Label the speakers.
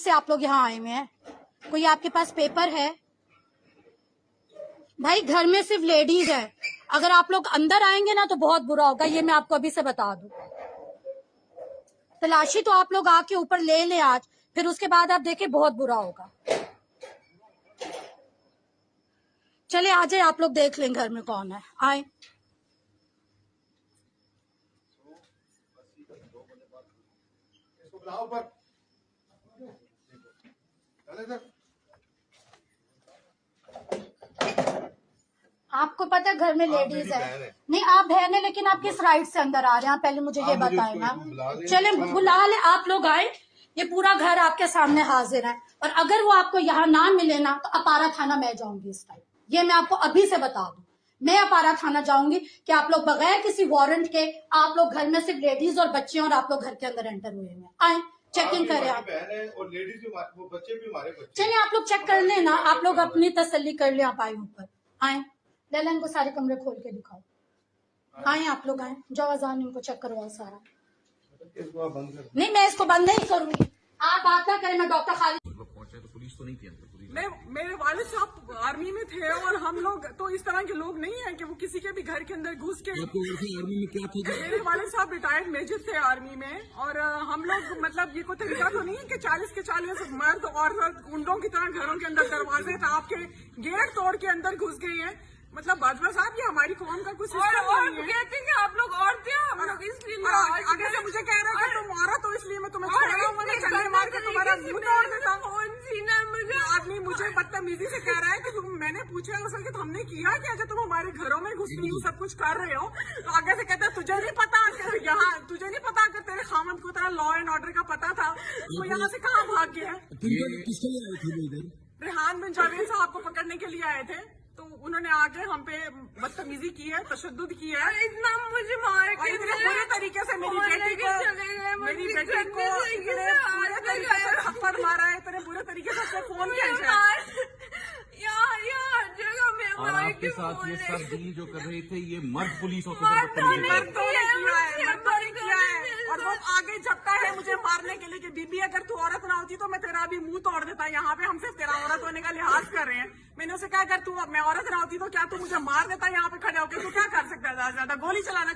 Speaker 1: से आप लोग यहाँ आए हुए हैं? कोई आपके पास पेपर है? भाई घर में सिर्फ लेडीज है, अगर आप लोग अंदर आएंगे ना तो बहुत बुरा होगा, ये मैं आपको अभी से बता दूं। तलाशी तो आप लोग आके ऊपर ले लें आज, फिर उसके बाद आप देखें बहुत बुरा होगा। चले आ जाए, आप लोग देख लें घर में कौन है, आए। आपको पता है घर में लेडीज है, नहीं आप बहन है, लेकिन आप किस राइट से अंदर आ रहे हैं पहले मुझे ये बताएं ना। चले बुला ले, आप लोग आए, ये पूरा घर आपके सामने हाजिर है, और अगर वो आपको यहाँ ना मिले ना तो अपारा थाना मैं जाऊंगी इस टाइम, ये मैं आपको अभी से बता दूं। मैं अपारा थाना जाऊंगी कि आप लोग बगैर किसी वारंट के, आप लोग घर में सिर्फ लेडीज और बच्चे और आप लोग घर के अंदर एंटर हुए हैं, आए चेकिंग करें आप।
Speaker 2: और लेडीज भी, वो बच्चे भी हमारे बच्चे।
Speaker 1: चलिए आप लोग चेक कर लेना, आप लोग अपनी तसल्ली कर ले, आप आए ऊपर, आए लैला इनको सारे कमरे खोल के दिखाओ, आए आप लोग आए, जाओ अजान इनको चेक करवाओ सारा। नहीं मैं इसको बंद नहीं करूंगी, आप बात ना करें, मैं डॉक्टर खालिद
Speaker 3: पहुंचे तो पुलिस तो नहीं थी अंदर।
Speaker 4: नहीं, मेरे वालिद साहब आर्मी में थे और हम लोग तो इस तरह के लोग नहीं हैं कि वो किसी के भी घर के अंदर घुस के।
Speaker 3: आर्मी में क्या था?
Speaker 4: मेरे वालिद साहब रिटायर्ड मेजर थे आर्मी में, और हम लोग मतलब ये कोई तरीका तो नहीं है कि 40 के 40 मर्द और गुंडों की तरह घरों के अंदर दरवाजे टाप के गेट तोड़ के अंदर घुस गए हैं। मतलब बाजवा साहब ये हमारी कौम का कुछ
Speaker 5: और कहते हैं कि आप लोग औरतें हैं, हम लोग इसलिए
Speaker 4: आगे से मुझे कह रहे हैं कि तुम औरत हो इसलिए मैं तुम्हें छोड़ रहा हूँ, चंडे मार के तुम्हारा मुंह तोड़ देता हूँ। आदमी मुझे बदतमीजी से कह रहा है कि तुम, मैंने पूछा असल कि तुमने किया क्या जो तुम हमारे घरों में घुस रही हो, सब कुछ कर रहे हो। तो आगे से कहता है तुझे नहीं पता, यहाँ तुझे नहीं पता अगर तेरे खामद को तेरा लॉ एंड ऑर्डर का पता था तो यहाँ से कहाँ भाग गया है।
Speaker 3: किसके लिए आए थे इधर?
Speaker 4: रेहान बिन जावेद साहब को पकड़ने के लिए आए थे, तो उन्होंने आके हम पे बदतमीजी की है, तशद्दुद की है,
Speaker 5: इतना मुझे मार के
Speaker 4: पूरे तरीके से मेरी बेटी को पूरे तरीके से थप्पड़ मारा है, इतने बुरे तरीके से उसने फोन किया है।
Speaker 5: यार जगह में
Speaker 3: और आपके साथ ये सब डील जो कर रहे थे ये मर्द पुलिस ऑफिसर
Speaker 4: मर्दों ने किया है, और वो आगे झपटा है मुझे मारने के लिए कि बीबी अगर तू औरत ना होती तो मैं तेरा अभी मुंह तोड़ देता। यहाँ पे हम सिर्फ तेरा औरत होने का लिहाज कर रहे हैं। मैंने उसे कहा अगर तू मैं औरत ना होती तो क्या तू मुझे मार देता यहाँ पे खड़े होकर, तू क्या कर सकता है, ज्यादा गोली चलाना